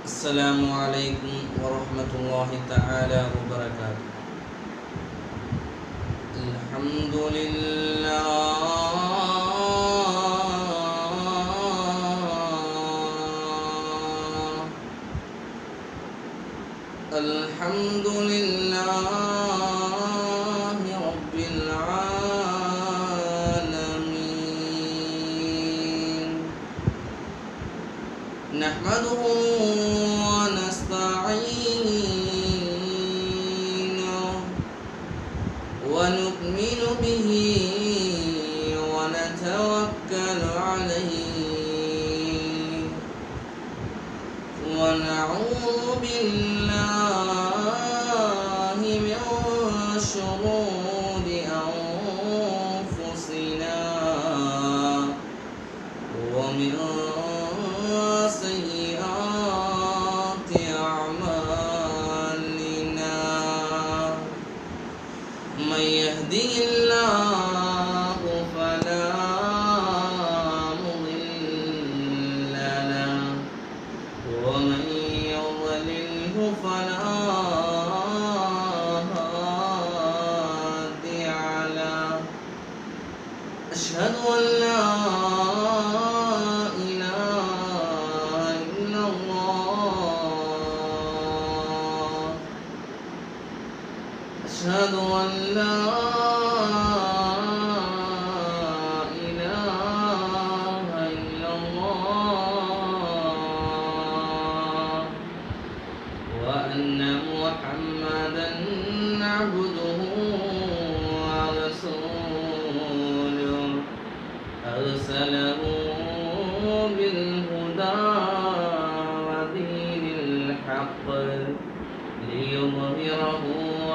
السلام عليكم ورحمة الله تعالى وبركاته. الحمد لله الحمد لله رب العالمين. نحمده ونستعينه ونؤمن به ونتوكل عليه ونعوذ بالله من شرور أنفسنا ومن سيئات أعمالنا. من يهده الله فلا مضل له ومن يضلله فلا هادي له. أشهد أن لا إله إلا الله. أشهد أن لا إله إلا الله وأن محمدا عبده ورسوله أرسله بالهدى ودين الحق ليظهره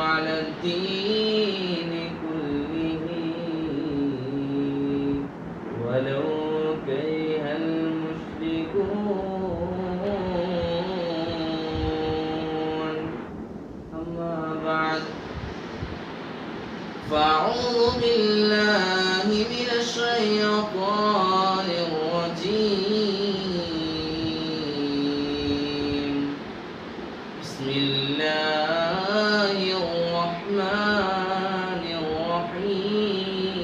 على الدين كله ولو كره المشركون. أما بعد، فأعوذ بالله من الشيطان الرجيم. بسم الله الرحمن الرحيم.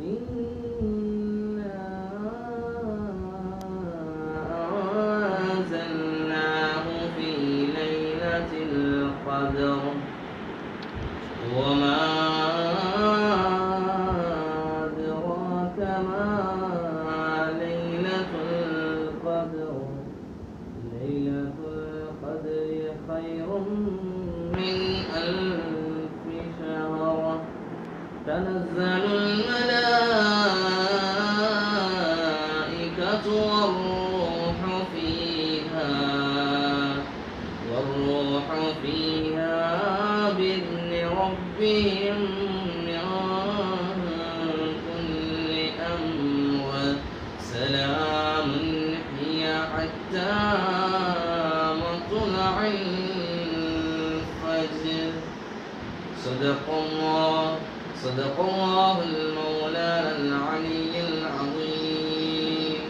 إنا أنزلناه في ليلة القدر وما أدراك ما ليلة القدر. ليلة القدر خير من ألف شهر. تنزل الملائكة والروح فيها بإذن ربهم من كل أمر. سلام هي حتى مطلع الفجر. صدق الله المولانا العلي العظيم.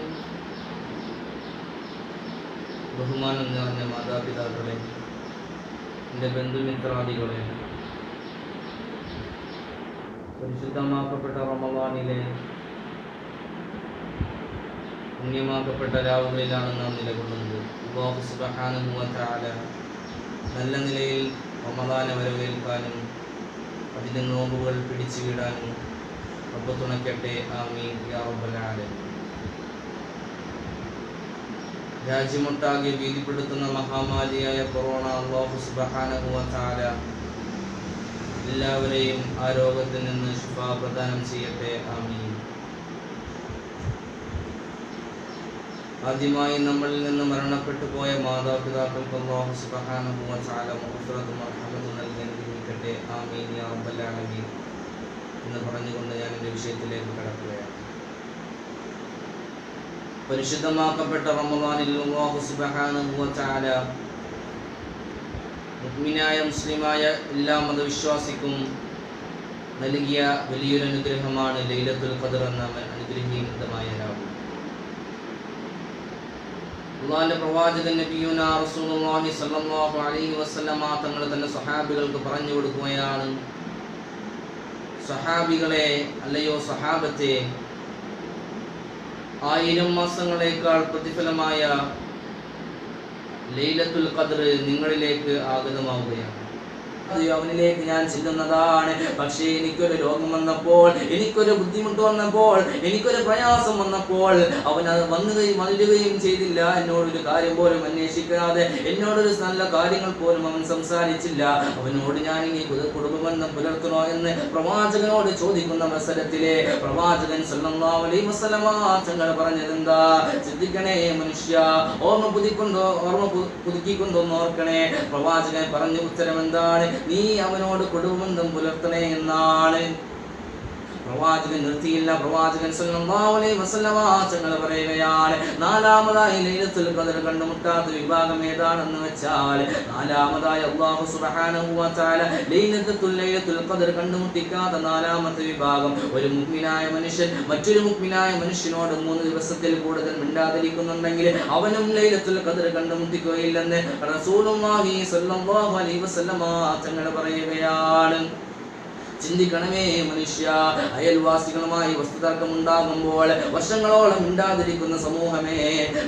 ബഹുമാനം നിറഞ്ഞ മാതാപിതാക്കളെ, എൻ്റെ ബന്ധുമിത്രാദികളെ, പരിശുദ്ധമാക്കപ്പെട്ട റമളാനിലെ പുണ്യമാക്കപ്പെട്ട രാവുകളിലാണ് നാം നിലകൊള്ളുന്നത്. അല്ലാഹു സുബ്ഹാനഹു വ തആല നല്ല നിലയിൽ റമളാനെ വരവേൽക്കാനും അതിൻ്റെ നോമ്പുകൾ പിടിച്ചു വിടാനും റബ്ബ് തുണയ്ക്കട്ടെ. ആമീൻ യാ റബ്ബൽ ആലമീൻ. രാജ്യമൊട്ടാകെ ഭീതിപ്പെടുത്തുന്ന മഹാമാരിയായ കൊറോണ അല്ലാഹു സുബ്ഹാനഹു വ തആല എല്ലാവരെയും ആ രോഗത്തിൽ നിന്ന് ശിഫ പ്രദാനം ചെയ്യട്ടെ. ആമീൻ. ആദ്യമായി നമ്മളിൽ നിന്ന് മരണപ്പെട്ടു പോയ മാതാപിതാക്കൾക്ക് അല്ലാഹു സുബ്ഹാനഹു വ തആല മഗ്ഫിറത്തും റഹ്മത്തും നൽകി അനുഗ്രഹിക്കട്ടെ. ആമീൻ യാ റബ്ബൽ ആലമീൻ എന്ന് പറഞ്ഞുകൊണ്ട് ഞാൻ എൻ്റെ വിഷയത്തിലേക്ക് കടക്കുകയാണ്. പരിശുദ്ധമാക്കപ്പെട്ട റമളാനിൽ അല്ലാഹു സുബ്ഹാനഹു വ തആല മുഅ്മിനായ മുസ്ലിമായ എല്ലാ മതവിശ്വാസിക്കും നൽകിയ വലിയൊരു അനുഗ്രഹമാണ് ലൈലത്തുൽ ഖദർ എന്ന അനുഗ്രഹീതമായ രാവ്. അല്ലാഹുവിന്റെ പ്രവാചകൻ നബിയുനാ റസൂലുള്ളാഹി സ്വല്ലല്ലാഹു അലൈഹി വസല്ലമ തങ്ങൾ തന്റെ സ്വഹാബികൾക്ക് പറഞ്ഞു കൊടുക്കുകയാണ്, സ്വഹാബികളെ, അല്ലയോ സ്വഹാബത്തെ, 1000 മാസങ്ങളേക്കാൾ പ്രതിഫലമായ ലൈലത്തുൽ ഖദർ നിങ്ങളിലേക്ക് ആഗതമാവുകയാണ്. അവനിലേക്ക് ഞാൻ ചെല്ലുന്നതാണ്. പക്ഷേ എനിക്കൊരു രോഗം വന്നപ്പോൾ, എനിക്കൊരു ബുദ്ധിമുട്ട് വന്നപ്പോൾ, എനിക്കൊരു പ്രയാസം വന്നപ്പോൾ അവൻ അത് വന്നുകയും ചെയ്തില്ല. എന്നോടൊരു കാര്യം പോലും അന്വേഷിക്കാതെ, എന്നോടൊരു നല്ല കാര്യങ്ങൾ പോലും അവൻ സംസാരിച്ചില്ല. അവനോട് ഞാൻ ഇനി കുടുംബബന്ധം പുലർത്തണോ എന്ന് പ്രവാചകനോട് ചോദിക്കുന്ന അവസരത്തിലെ പ്രവാചകൻ സല്ലല്ലാഹു അലൈഹി വസല്ലമ തങ്ങൾ പറഞ്ഞതെന്താ? ചിന്തിക്കണേ മനുഷ്യ, ഓർമ്മ പുതുക്കിക്കൊണ്ടൊന്ന് ഓർക്കണേ. പ്രവാചകൻ പറഞ്ഞ ഉത്തരം എന്താണ്? നീ അവനോട് കുടുംബബന്ധം പുലർത്തണേ എന്നാണ്. പ്രവാചകൻ നിർത്തിയില്ല. പ്രവാചകൻ സല്ലല്ലാഹു അലൈഹി വസല്ലമ തങ്ങൾ പറയുകയാണ്, നാലാമതായി ലൈലത്തുൽ ഖദർ കണ്ടുമുട്ടാത്ത വിഭാഗം ഏതാണെന്ന് വെച്ചാൽ, നാലാമതായി അല്ലാഹു സുബ്ഹാനഹു വ തആല ലൈലത്തുൽ ഖദർ കണ്ടുമുട്ടിക്കാത്ത നാലാമത്തെ വിഭാഗം, ഒരു മുഅ്മിനായ മനുഷ്യൻ മറ്റൊരു മുഅ്മിനായ മനുഷ്യനോട് 3 ദിവസത്തിൽ കൂടുതൽ മിണ്ടാതിരിക്കുന്നുണ്ടെങ്കിൽ അവനും ലൈലത്തുൽ ഖദർ കണ്ടുമുട്ടിക്കുകയില്ലെന്ന് റസൂലുള്ളാഹി സ്വല്ലല്ലാഹു അലൈഹി വസല്ലമ തങ്ങൾ പറയുകയാണ്. ചിന്തിക്കണമേ മനുഷ്യ, അയൽവാസികളുമായി വസ്തുതർക്കം ഉണ്ടാകുമ്പോൾ വർഷങ്ങളോളം മിണ്ടാതിരിക്കുന്ന സമൂഹമേ,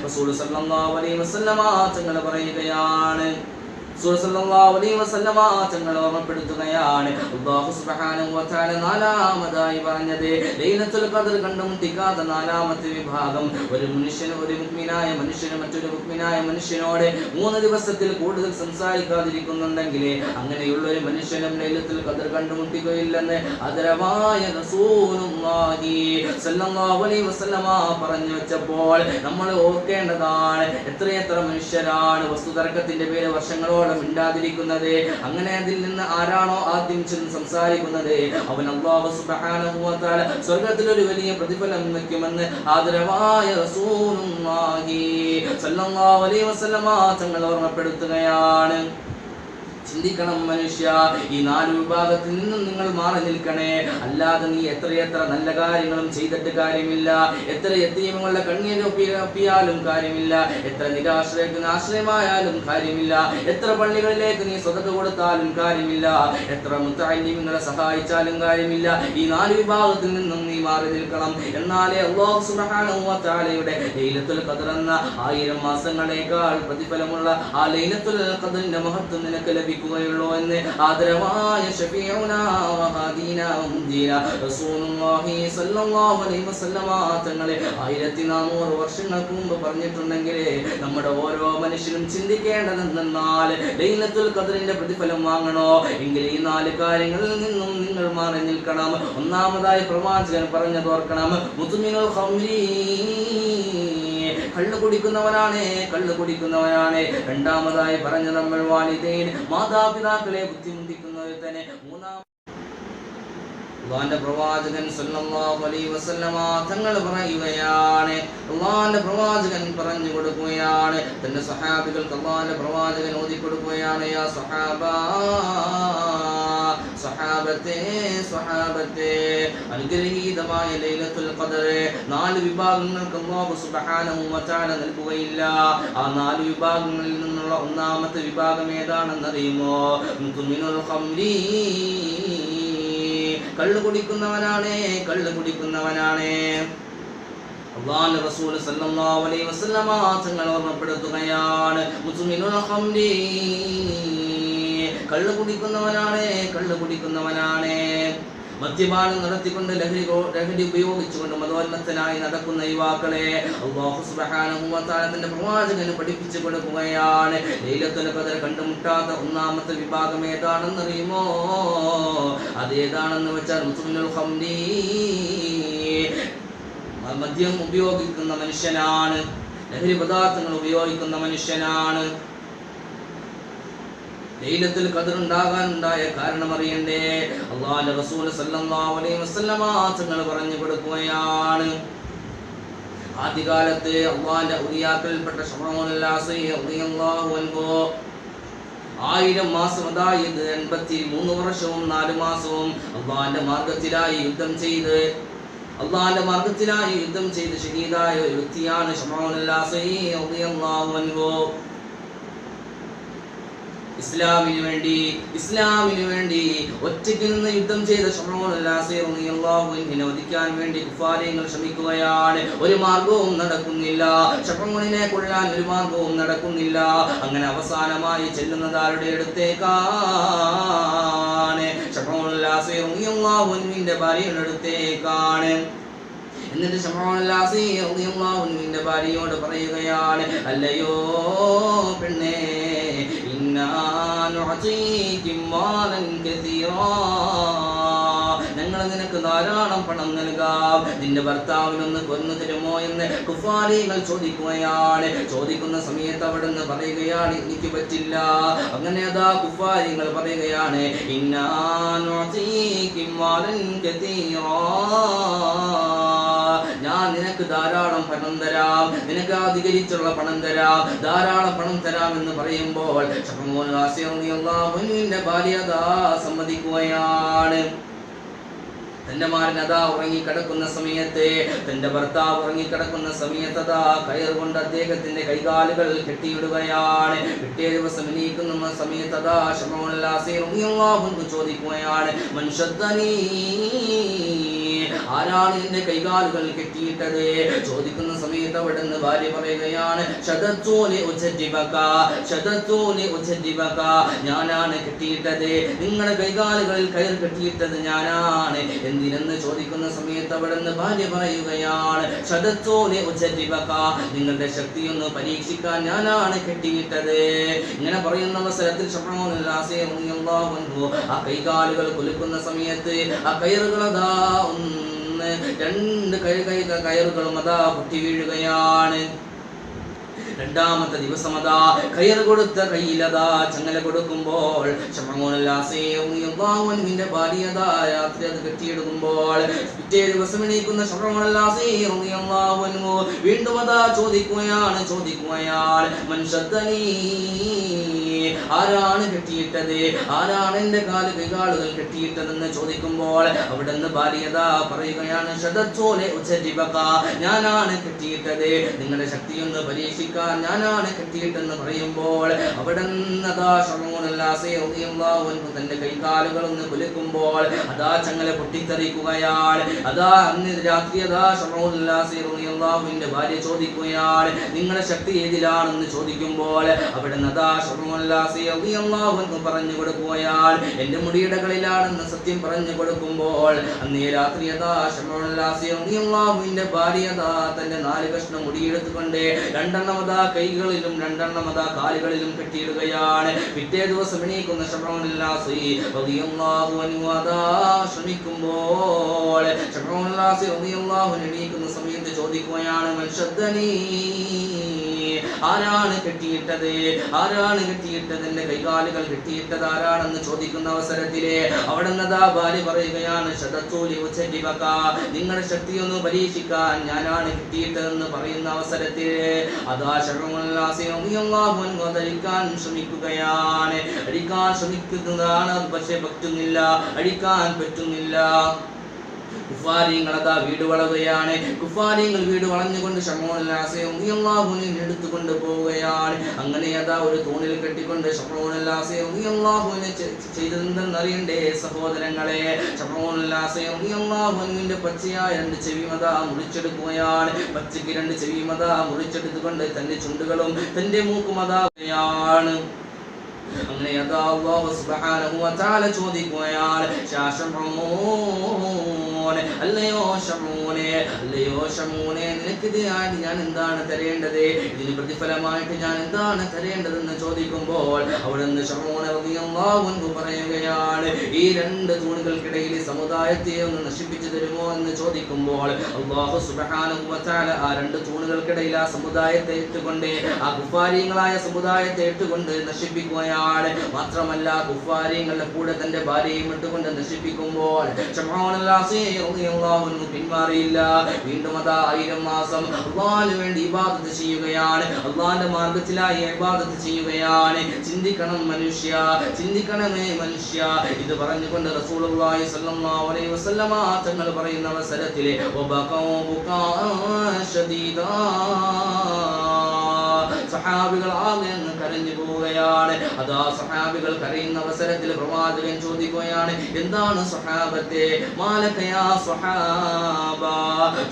റസൂൽ സല്ലല്ലാഹു അലൈഹി വസല്ലമ തങ്ങൾ പറയുകയാണ്, തങ്ങൾ ഓർമ്മപ്പെടുത്തുകയാണ്, അല്ലാഹു സുബ്ഹാനഹു വ തആല നാലാമതായി പറഞ്ഞത് ലൈലത്തുൽ ഖദർ കണ്ടുമുട്ടിക്കാത്ത നാലാമത്തെ വിഭാഗം, ഒരു മുഅ്മിനായ മനുഷ്യന് മറ്റൊരു മുഅ്മിനായ മനുഷ്യനോട് 3 ദിവസത്തിൽ കൂടുതൽ സംസാരിക്കാതിരിക്കുന്നുണ്ടെങ്കിൽ അങ്ങനെയുള്ള ഒരു മനുഷ്യനും ലൈലത്തുൽ ഖദർ കണ്ടുമുട്ടിക്കുകയില്ലെന്ന് ആദരവായ റസൂലുള്ളാഹി സ്വല്ലല്ലാഹു അലൈഹി വസല്ലമ പറഞ്ഞു വെച്ചപ്പോൾ നമ്മൾ ഓർക്കേണ്ടതാണ്, എത്രയെത്ര മനുഷ്യരാണ് വസ്തുതർക്കത്തിന്റെ പേര് വർഷങ്ങളോളം മിണ്ടാതിരിക്കുന്നത്. അങ്ങനെ അതിൽ നിന്ന് ആരാണോ ആദ്യം ചെന്ന് സംസാരിക്കുന്നത് അവൻ അല്ലാഹു സുബ്ഹാനഹു വ തആല സ്വർഗ്ഗത്തിൽ ഒരു വലിയ പ്രതിഫലം വയ്ക്കുമെന്ന് ആദരവായ റസൂലുള്ളാഹി സ്വല്ലല്ലാഹു അലൈഹി വസല്ലമ തങ്ങൾ ഓർമ്മപ്പെടുത്തുകയാണ്. ചിന്തിക്കണം മനുഷ്യ, ഈ 4 വിഭാഗത്തിൽ നിന്നും നിങ്ങൾ മാറി നിൽക്കണേ. അല്ലാതെ നീ എത്രയെത്ര നല്ല കാര്യങ്ങളും ചെയ്തിട്ട് കാര്യമില്ല, എത്ര യതീമുകളുടെ കണ്ണീരൊപ്പിയാലും കാര്യമില്ല, എത്ര നിരാശ്രയത്തിന് ആശ്രയമായാലും കാര്യമില്ല, എത്ര പള്ളികളിലേക്ക് നീ സ്വതക്ക കൊടുത്താലും കാര്യമില്ല, എത്ര മുത്തഅല്ലിമീങ്ങളെ സഹായിച്ചാലും കാര്യമില്ല. ഈ 4 വിഭാഗത്തിൽ നിന്നും നീ മാറി നിൽക്കണം. എന്നാലേ അല്ലാഹു സുബ്ഹാനഹു വ തആലയുടെ ലൈലത്തുൽ ഖദർ എന്ന 1000 മാസങ്ങളേക്കാൾ പ്രതിഫലമുള്ള ആ ലൈലത്തുൽ ഖദറിന്റെ മഹത്വം നിനക്ക് ലഭിക്കുകയുള്ളൂ എന്ന് ആദരവായ ശഫീഉനാ വ ഹാദീനാ മുൻജീനാ റസൂലുള്ളാഹി സ്വല്ലല്ലാഹു അലൈഹി വസല്ലമ തങ്ങളെ 1400 വർഷങ്ങൾക്ക് മുമ്പ് പറഞ്ഞിട്ടുണ്ടെങ്കിൽ നമ്മുടെ ഓരോ മനുഷ്യനും ചിന്തിക്കേണ്ടതെന്നാൽ ലൈലത്തുൽ ഖദറിന്റെ പ്രതിഫലം വാങ്ങണോ എങ്കിൽ ഈ 4 കാര്യങ്ങളിൽ നിന്നും നിങ്ങൾ മാറി നിൽക്കണം. ഒന്നാമതായി പ്രവാചകൻ പറഞ്ഞത് ഓർക്കണം, മുത്മിനുൽ ഖംരി, കള്ളു കുടിക്കുന്നവനാണ്. രണ്ടാമതായി പറഞ്ഞ നമ്മൾ വാലിദൈൻ, മാതാപിതാക്കളെ ബുദ്ധിമുട്ടിക്കുന്നവർ തന്നെ. അല്ലാഹുവിന്റെ പ്രവാചകൻ സല്ലല്ലാഹു അലൈഹി വസല്ലമ തങ്ങൾ പറയുകയാണ്, അല്ലാഹുവിന്റെ പ്രവാചകൻ പറഞ്ഞു കൊടുക്കുകയാണ് തന്റെ സ്വഹാബികൾക്ക്, അല്ലാഹുവിന്റെ പ്രവാചകൻ ഓതി കൊടുക്കുകയാണ്, യാ സ്വഹാബത്തെ അനുഗ്രഹീതമായ ലൈലത്തുൽ ഖദർ 4 വിഭാഗങ്ങൾക്ക് അല്ലാഹു സുബ്ഹാനഹു വ തആല നൽകുകയില്ല. ആ 4 വിഭാഗങ്ങളിൽ നിന്നുള്ള ഒന്നാമത്തെ വിഭാഗം ഏതാണെന്ന് അറിയുമോ? മുത്മിനുൽ ഖംരി, കള്ളു കുടിക്കുന്നവനാണ്. അല്ലാഹുവിന്റെ റസൂൽ സല്ലല്ലാഹു അലൈഹി വസല്ലമ തങ്ങൾ ഓർമ്മപ്പെടുത്തുകയാണ്, മുത്മിനുൽ ഖംരി, കള്ളു കുടിക്കുന്നവനാണ്. മദ്യപാനം നടത്തിക്കൊണ്ട് ലഹരി ഉപയോഗിച്ചുകൊണ്ട് മതോന്മത്തനായി നടക്കുന്ന യുവാക്കളെ അല്ലാഹു സുബ്ഹാനഹു വ തആല തന്റെ പ്രവാചകന് പഠിപ്പിച്ചു കൊടുക്കുകയാണ്. ലൈലത്തുൽ ഖദർ കണ്ടുമുട്ടാത്ത ഒന്നാമത്തെ വിഭാഗം ഏതാണെന്ന് അറിയുമോ? അതേതാണെന്ന് വെച്ചാൽ മുത്മിനുൽ ഖംരി, മദ്യം ഉപയോഗിക്കുന്ന മനുഷ്യനാണ്, ലഹരി പദാർത്ഥങ്ങൾ ഉപയോഗിക്കുന്ന മനുഷ്യനാണ്. ലൈലത്തുൽ ഖദർ ഉണ്ടാകാനുണ്ടായ കാരണം അറിയണ്ടേ? അല്ലാഹുവിന്റെ റസൂൽ സല്ലല്ലാഹു അലൈഹി വസല്ലമ തങ്ങൾ പറഞ്ഞു കൊടുക്കുകയാണ്, ആദ്യകാലത്ത് അല്ലാഹുവിന്റെ ഔലിയാക്കൾപ്പെട്ട ശമഉൽ അസ്രി റളിയല്ലാഹു അൻഹു 1000 മാസം, അതായത് 83 വർഷവും 4 മാസവും അള്ളാന്റെ മാർഗത്തിലായി യുദ്ധം ചെയ്ത് ഷഹീദായ ഒരു വ്യക്തിയാണ് ശമഊൻ അൽ-ലാസി റളിയല്ലാഹു അൻഹു. ഇസ്ലാമിനു വേണ്ടി ഒറ്റയ്ക്ക് നിന്ന് യുദ്ധം ചെയ്ത ശമഊൻ അൽ-ലാസി റളിയല്ലാഹു അൻഹുവിനെ വധിക്കാൻ വേണ്ടി കുഫാരികൾ ശ്രമിക്കുകയാണ്. ഒരു മാർഗവും നടക്കുന്നില്ല. ശമഊനിനെ കൊല്ലാൻ ഒരു മാർഗവും നടക്കുന്നില്ല. അങ്ങനെ അവസാനമായി ചെല്ലുന്നത് ആരുടെ അടുത്തേക്കാണ്? ശമഊൻ അൽ-ലാസി റളിയല്ലാഹു അൻഹുവിന്റെ ഭാര്യയുടെ അടുത്തേക്കാണ്. എന്നിട്ട് ശമഊൻ അൽ-ലാസി റളിയല്ലാഹു അൻഹുവിന്റെ ഭാര്യയോട് പറയുകയാണ്, അല്ലയോ പെണ്ണേ, ഞങ്ങൾ നിനക്ക് ധാരാളം പണം നൽകാം, നിന്റെ ഭർത്താവിനൊന്ന് കൊന്നു തരുമോ എന്ന് കുഫാരികൾ ചോദിക്കുകയാണ്. ചോദിക്കുന്ന സമയത്ത് അവിടുന്ന് പറയുകയാണ്, എനിക്ക് പറ്റില്ല. അങ്ങനെ അതാ കുഫാരികൾ പറയുകയാണ്, ഞാൻ നിനക്ക് ധാരാളം പണം തരാം, നിനക്ക് അധികരിച്ചുള്ള പണം തരാം, ധാരാളം പണം തരാം എന്ന് പറയുമ്പോൾ ശമഊൻ അൽ-ലാസി റളിയല്ലാഹു അൻഹുവിന്റെ ഭാര്യ അതാ സമ്മതിക്കുകയാണ്. തന്റെ മാരൻ അതാ ഉറങ്ങിക്കിടക്കുന്ന സമയത്ത്, തന്റെ ഭർത്താവ് ഉറങ്ങിക്കിടക്കുന്ന സമയത്ത് അതാ കയർ കൊണ്ട് അദ്ദേഹത്തിന്റെ കൈകാലുകൾ കെട്ടിയിടുകയാണ്. പിറ്റേ ദിവസം എണീക്കുന്ന സമയത്ത് അതാ ശമഊൻ അൽ-ലാസി റളിയല്ലാഹു അൻഹു ചോദിക്കുകയാണ്, മൻ ശദ്ദനീ, ആരാണ് എന്റെ കൈകാലുകൾ കെട്ടിയിട്ടത്? ചോദിക്കുന്ന സമയത്ത് അവിടുന്ന് ഭാര്യ പറയുകയാണ്, ഞാനാണ് കെട്ടിയിട്ടത്, നിങ്ങളുടെ കൈകാലുകളിൽ കയർ കെട്ടിയിട്ടത് ഞാനാണ്. എന്തിനെന്ന് ചോദിക്കുന്ന സമയത്ത് അവിടുന്ന് ഭാര്യ പറയുകയാണ്, നിങ്ങളുടെ ശക്തിയൊന്ന് പരീക്ഷിക്കാൻ ഞാനാണ് കെട്ടിയിട്ടത്. ഇങ്ങനെ പറയുന്ന അവസരത്തിൽ ശമഊൻ അൽ-ലാസി റളിയല്ലാഹു അൻഹു ആ കൈകാലുകൾ കുലുക്കുന്ന സമയത്ത് ആ കയറുകളതാ രണ്ട് കയറുകളും അതാ പൊട്ടി വീഴുകയാണ്. രണ്ടാമത്തെ ദിവസം അതാ കയർ കൊടുത്ത കയ്യിലതാ ചങ്ങല കൊടുക്കുമ്പോൾ ശമഊൻ അൽ-ലാസി റളിയല്ലാഹു അൻഹുവിന്റെ ഭാര്യ അതാ രാത്രി അത് കെട്ടിയെടുക്കുമ്പോൾ പിറ്റേ ദിവസം എണീക്കുന്ന ശമഊൻ അൽ-ലാസി റളിയല്ലാഹു അൻഹു വീണ്ടും അതാ ചോദിക്കുകയാണ്, മൻ ശദ്ദനീ, ആരാണ് കെട്ടിയിട്ടത്? ആരാണ് എന്റെ കൈകാലുകൾ കെട്ടിയിട്ടതെന്ന് ചോദിക്കുമ്പോൾ അവിടുന്ന് ഭാര്യ പറയുകയാണ്, ഞാനാണ് കെട്ടിയിട്ടത്, നിങ്ങളുടെ ശക്തിയൊന്ന് പരീക്ഷിക്കാൻ ഞാനാണ് കെട്ടിയിട്ടെന്ന് പറയുമ്പോൾ അവിടുന്ന് ശമഊൻ അൽ-ലാസി റളിയല്ലാഹു അൻഹു തന്റെ കൈകാലുകൾ ഒന്ന് കുലുക്കുമ്പോൾ അതാ ചങ്ങല പൊട്ടിത്തെറിക്കുകയാണ്. അതാ അന്ന് രാത്രി ശമഊൻ അൽ-ലാസി റളിയല്ലാഹു അൻഹുവിന്റെ ഭാര്യ ചോദിക്കുകയാണ്, നിങ്ങളുടെ ശക്തി ഏതിലാണെന്ന് ചോദിക്കുമ്പോൾ അവിടുന്ന് ശമഊൻ അൽ-ലാസി റളിയല്ലാഹു അൻഹു പറഞ്ഞു കൊടുക്കുകയാണ്, എന്റെ മുടിയിടകളിലാണെന്ന് സത്യം പറഞ്ഞു കൊടുക്കുമ്പോൾ അന്നേ രാത്രി ശമഊൻ അൽ-ലാസി റളിയല്ലാഹു അൻഹുവിന്റെ ഭാര്യ തന്റെ 4 കഷ്ണം മുടിയെടുത്തുകൊണ്ട് 2 കൈകളിലും 2 കാലുകളിലും കെട്ടിയിടുകയാണ്. പിറ്റേ ദിവസം എണീക്കുന്ന ശമഊൻ അൽ-ലാസി റളിയല്ലാഹു അൻഹു ശ്രമിക്കുമ്പോൾ ശമഊൻ അൽ-ലാസി റളിയല്ലാഹു അൻഹു എണീക്കുന്ന സമയത്ത് ചോദിക്കുകയാണ്, മൻ ശദ്ദനീ, ആരാണ് കെട്ടിയിട്ടത്? എന്റെ കൈകാലുകൾ കെട്ടിയിട്ടത് ആരാണെന്ന് ചോദിക്കുന്ന അവസരത്തിലെ അവിടുന്ന് ഭാര്യ പറയുകയാണ്, നിങ്ങളുടെ ശക്തിയൊന്ന് പരീക്ഷിക്കാൻ ഞാനാണ് കെട്ടിയിട്ടതെന്ന് പറയുന്ന അവസരത്തിൽ അതാ ശമഊൻ അൽ-ലാസി റളിയല്ലാഹു അൻഹു അടിക്കാൻ ശ്രമിക്കുന്നതാണ്. പക്ഷേ അടിക്കാൻ പറ്റുന്നില്ല. കുഫാരികൾ വീട് വളയുകയാണ്. കുഫാരികൾ വീട് വളഞ്ഞുകൊണ്ട് ശമഊൻ അൽ-ലാസി റളിയല്ലാഹു അൻഹു എടുത്തുകൊണ്ട് പോവുകയാണ്. അങ്ങനെ ഒരു തൂണിൽ കെട്ടിക്കൊണ്ട് ശമഊൻ അൽ-ലാസി റളിയല്ലാഹു അൻഹു ചെയ്തതെന്തെന്ന് അറിയണ്ടേ സഹോദരങ്ങളെ? ശമഊൻ അൽ-ലാസി റളിയല്ലാഹു അൻഹുവിന്റെ പച്ചയായ 2 ചെവിയും മുറിച്ചെടുക്കുകയാണ്. പച്ചയ്ക്ക് 2 ചെവിയും മുറിച്ചെടുത്തുകൊണ്ട് തന്റെ ചുണ്ടുകളും തന്റെ മൂക്കും ാണ്. അങ്ങനെ അല്ലാഹു സുബ്ഹാനഹു വ തആല ചോദിക്കുകയാണ്, അല്ലയോ ശമൂനെ, നിനക്കിതിനായിട്ട് ഞാൻ എന്താണ് തരേണ്ടത്? ഇതിന് പ്രതിഫലമായിട്ട് ഞാൻ എന്താണ് തരേണ്ടതെന്ന് ചോദിക്കുമ്പോൾ അവിടുന്ന് ശമഊൻ റളിയല്ലാഹു അൻഹു പറയുകയാണ്, ഈ 2 തൂണുകൾക്കിടയിൽ സമുദായത്തെ ഒന്ന് നശിപ്പിച്ചു തരുമോ എന്ന് ചോദിക്കുമ്പോൾ അല്ലാഹു സുബ്ഹാനഹു വ തആല ആ 2 തൂണുകൾക്കിടയിൽ ആ സമുദായത്തെ ഇട്ടുകൊണ്ട് ആ കുഫാരികളായ സമുദായത്തെ ഇട്ടുകൊണ്ട് നശിപ്പിക്കുകയാണ്. മാത്രമല്ല കുഫാരികളുടെ കൂടെ തന്റെ ഭാര്യയും ഇട്ടുകൊണ്ട് നശിപ്പിക്കുമ്പോൾ ശമഊൻ അൽ-ലാസി റളിയല്ലാഹു അൻഹു പിന്മാറിയില്ല. വീണ്ടും അതാ 1000 മാസം അല്ലാഹുവിന് വേണ്ടി ഇബാദത്ത് ചെയ്യുകയാണ്, അല്ലാഹുവിന്റെ മാർഗ്ഗത്തിലായി ഇബാദത്ത് ചെയ്യുകയാണ്. ചിന്തിക്കണം മനുഷ്യ, ചിന്തിക്കണമേ മനുഷ്യ. ഇത് പറഞ്ഞുകൊണ്ട് റസൂലുള്ളാഹി സ്വല്ലല്ലാഹു അലൈഹി വസല്ലമ തങ്ങൾ പറയുന്ന അവസരത്തിൽ സഹാബികൾ ആകെ കരഞ്ഞു പോവുകയാണ്. അതാ സഹാബികൾ കരയുന്ന അവസരത്തിൽ പ്രവാചകൻ ചോദിക്കുകയാണ്, എന്താണ് സഹാബത്തെ മാലകയാ സഹാബ?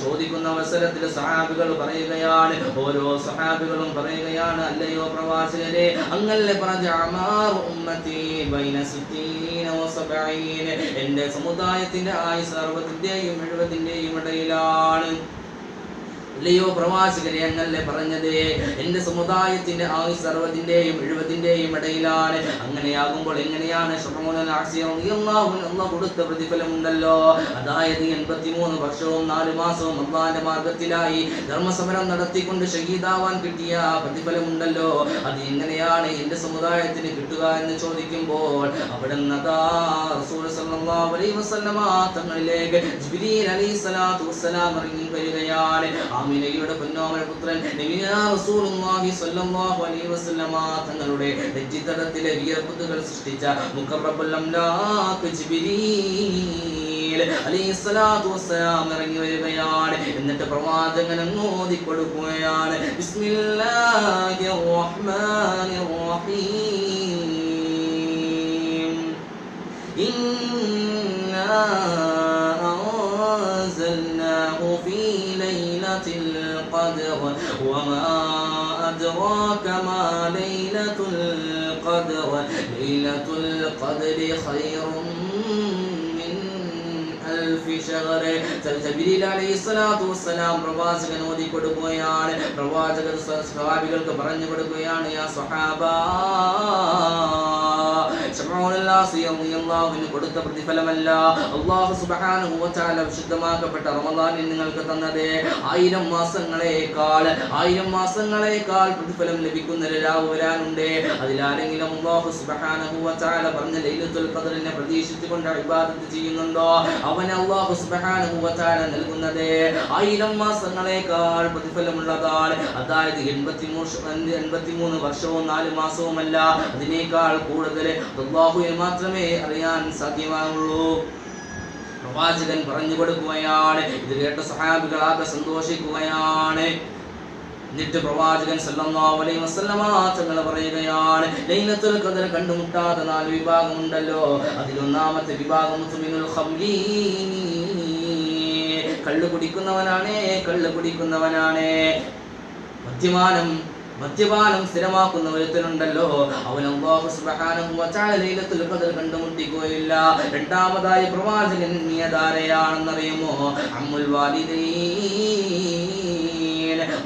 ചോദിക്കുന്ന അവസരത്തിൽ സഹാബികൾ പറയുകയാണ്, ഓരോ സഹാബികളും പറയുകയാണ്, അല്ലയോ പ്രവാചകരെ, അങ്ങല്ലേ പറഞ്ഞ അമാറു ഉമ്മത്തി ബൈന 60 വ 70, എന്റെ സമുദായത്തിന്റെ ആയുസ് 60-ന്റെയും 70-ന്റെയും ഇടയിലാണ്. അല്ലയോ പ്രവാചകരെ, അങ്ങല്ലേ പറഞ്ഞത് എന്റെ സമുദായത്തിന്റെ ആയുസ് 60-ന്റെയും 70-ന്റെയും ഇടയിലാണ്. അങ്ങനെയാകുമ്പോൾ എങ്ങനെയാണ് അള്ളാഹ് കൊടുത്ത പ്രതിഫലമുണ്ടല്ലോ, അതായത് 83 വർഷവും 4 മാസവും അള്ളാഹിന്റെ മാർഗത്തിലായി ധർമ്മസമരം നടത്തിക്കൊണ്ട് ഷഹീദാവാൻ കിട്ടിയ പ്രതിഫലമുണ്ടല്ലോ, അത് എങ്ങനെയാണ് എന്റെ സമുദായത്തിന് കിട്ടുക എന്ന് ചോദിക്കുമ്പോൾ അവിടെ റസൂൽ സല്ലല്ലാഹു അലൈഹി വസല്ലമ തങ്ങളിലേക്ക് ജിബ്രീൽ അലൈഹിസ്സലാത്തു വസ്സലാം ഇറങ്ങി വരികയാണ്. ആമിനയുടെ പൊന്നോമന പുത്രൻ നബിയാ റസൂലുള്ളാഹി സ്വല്ലല്ലാഹു അലൈഹി വസല്ലമ തങ്ങളുടെ നെറ്റിത്തടത്തിലെ വിയർപ്പുകൾ സൃഷ്ടിച്ച മുഖറബുൽ അംലാഖ് ജിബ്രീൽ അലൈഹിസ്സലാത്തു വസ്സലാം ഇറങ്ങി വരികയാണ്. എന്നിട്ട് പ്രവാചകൻ ഓതി കൊടുക്കുകയാണ്, ബിസ്മില്ലാഹിർ റഹ്മാനിർ റഹീം, ഇന്നാ അൻസൽനാഹു ഫീ ലൈലത്തിൽ ഖദ്ർ വമാ അദ്റാക മാ ലൈലത്തുൽ ഖദ്ർ ലൈലത്തുൽ ഖദ്രി ഖൈറും മിൻ അൽഫി ശഹർ. ജിബ്രീൽ അലൈഹിസ്സലാത്തു വസ്സലാം പ്രവാചകൻ ഓതി കൊടുക്കുകയാണ്. പ്രവാചകൻ സ്വഹാബികൾക്ക് പറഞ്ഞു കൊടുക്കുകയാണ്, യാ സ്വഹാബ, കൊടുത്ത പ്രതിഫലമല്ല അല്ലാഹു സുബ്ഹാനഹു വ തആല വിശുദ്ധമാക്കപ്പെട്ട റമദാനിൽ നിങ്ങൾക്ക് തന്നത് 1000 മാസങ്ങളേക്കാൾ പ്രതിഫലം ലഭിക്കുന്ന രാവ് വരാനുണ്ട്. അതിലാരെങ്കിലും അല്ലാഹു സുബ്ഹാനഹു വ തആല പറഞ്ഞ ലൈലത്തുൽ ഖദ്റിനെ പ്രതീക്ഷിച്ചുകൊണ്ട് ഇബാദത്ത് ചെയ്യുന്നുണ്ടോ, അവന് അല്ലാഹു സുബ്ഹാനഹു വ തആല നൽകുന്നത് 1000 മാസങ്ങളേക്കാൾ പ്രതിഫലമുള്ളതാണ്. അതായത് 83 വർഷവും 4 മാസവുമല്ല, അതിനേക്കാൾ കൂടുതൽ അല്ലാഹുവിന് മാത്രമേ അറിയാൻ സാധ്യമാവുള്ളൂ. പ്രവാചകൻ പറഞ്ഞു കൊടുക്കുകയാണ്. ഇത് കേട്ട സഹാബികളാകെ സന്തോഷിക്കുകയാണ്. എന്നിട്ട് പ്രവാചകൻ സല്ലല്ലാഹു അലൈഹി വസല്ലമ തങ്ങൾ പറയുകയാണ്, ലൈലത്തുൽ ഖദ്ർ കണ്ടുമുട്ടാത്ത 4 വിഭാഗമുണ്ടല്ലോ, അതിലൊന്നാമത്തെ വിഭാഗം മുസ്ലിമുൽ ഖംരി, കള്ളു കുടിക്കുന്നവനാണ്. മദ്യപാനം സ്ഥിരമാക്കുന്ന ഒരുത്തനുണ്ടല്ലോ, അവൻ അല്ലാഹു സുബ്ഹാനഹു വ തആല ലൈലത്തുൽ ഖദ്ർ കണ്ടുമുട്ടിക്കുകയില്ല. രണ്ടാമതായി പ്രവാചകൻ നിയതാരയാണെന്നറിയുമോ, അമ്മുൽ വാലിദൈൻ,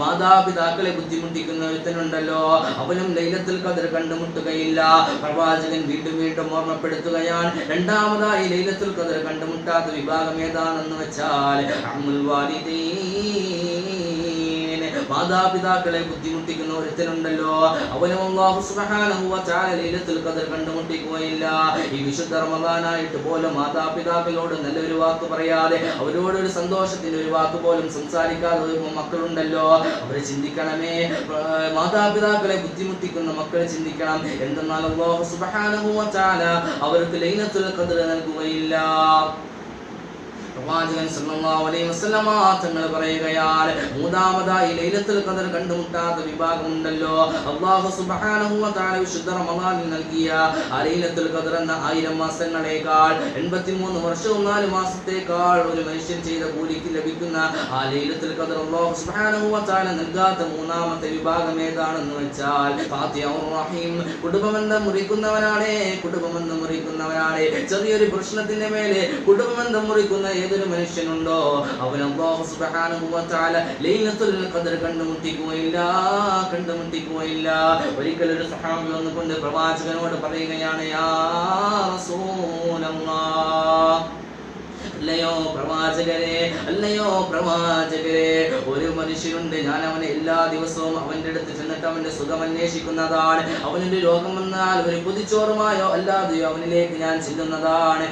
മാതാപിതാക്കളെ ബുദ്ധിമുട്ടിക്കുന്ന ഒരുത്തനുണ്ടല്ലോ, അവനും ലൈലത്തുൽ ഖദ്ർ കണ്ടുമുട്ടുകയില്ല. പ്രവാചകൻ വീണ്ടും ഓർമ്മപ്പെടുത്തുകയാണ്, രണ്ടാമതായി ലൈലത്തുൽ ഖദ്ർ കണ്ടുമുട്ടാത്ത വിഭാഗം ഏതാണെന്ന് വെച്ചാൽ അമ്മുൽ വാലിദൈൻ, മാതാപിതാക്കളെ ബുദ്ധിമുട്ടിക്കുന്ന ഒരുത്തനുണ്ടല്ലോ, അവനും അല്ലാഹു സുബ്ഹാനഹു വ തആല ലൈലത്തുൽ ഖദ്ർ കണ്ടുമുട്ടിക്കുകയില്ല. ഈ വിശുദ്ധ റമദാനായിട്ട് പോലും മാതാപിതാക്കളോട് നല്ലൊരു വാക്ക് പറയാതെ, അവരോട് ഒരു സന്തോഷത്തിന്റെ ഒരു വാക്ക് പോലും സംസാരിക്കാതെ മക്കളുണ്ടല്ലോ, അവരെ ചിന്തിക്കണമേ. മാതാപിതാക്കളെ ബുദ്ധിമുട്ടിക്കുന്ന മക്കളെ ചിന്തിക്കണം. എന്തെന്നാൽ അല്ലാഹു സുബ്ഹാനഹു വ തആല അവർക്ക് ലൈലത്തുൽ ഖദ്ർ നൽകുകയില്ല. പ്രവാചകൻ സല്ലല്ലാഹു അലൈഹി വസല്ലമ തങ്ങൾ പറയുകയാണ്, മൂന്നാമതായി ലൈലത്തുൽ ഖദ്ർ കണ്ടുമുട്ടാത്ത വിഭാഗമുണ്ടല്ലോ, അല്ലാഹു സുബ്ഹാനഹു വ തആല വിശുദ്ധ റമദാനിൽ നൽകിയ ആ ലൈലത്തുൽ ഖദ്ർ എന്ന 1000 മാസങ്ങളേക്കാൾ 83 വർഷവും 4 മാസത്തേക്കാൾ ഒരു മനുഷ്യൻ ചെയ്ത കൂലിക്ക് ലഭിക്കുന്ന ആ ലൈലത്തുൽ ഖദ്ർ അല്ലാഹു സുബ്ഹാനഹു വ തആല നൽകാത്ത മൂന്നാമത്തെ വിഭാഗം ഏതാണെന്ന് വെച്ചാൽ ഫാത്തിഹുർ റഹീം, കുടുംബബന്ധം മുറിക്കുന്നവനാണ്. ചെറിയൊരു പ്രശ്നത്തിന്റെ മേലെ കുടുംബബന്ധം മുറിക്കുന്ന ഏതൊരു മനുഷ്യനുണ്ടോ, അവൻ അല്ലാഹു സുബ്ഹാനഹു വ തആല ലൈലത്തുൽ ഖദ്ർ കണ്ടുമുട്ടിക്കുകയില്ല. ഒരിക്കൽ ഒരു സഹാബി വന്നുകൊണ്ട് പ്രവാചകനോട് പറയുകയാണ്, യാ റസൂലല്ലാഹ്, അല്ലയോ പ്രവാചകരെ, ഒരു മനുഷ്യനുണ്ട്, ഞാൻ അവനെ എല്ലാ ദിവസവും അവന്റെ അടുത്ത് ചെന്നിട്ട് അവന്റെ സുഖം അന്വേഷിക്കുന്നതാണ്. അവനൊരു രോഗം വന്നാൽ ഒരു പൊതിച്ചോറുമായോ അല്ലാതെയോ അവനിലേക്ക് ഞാൻ ചെല്ലുന്നതാണ്.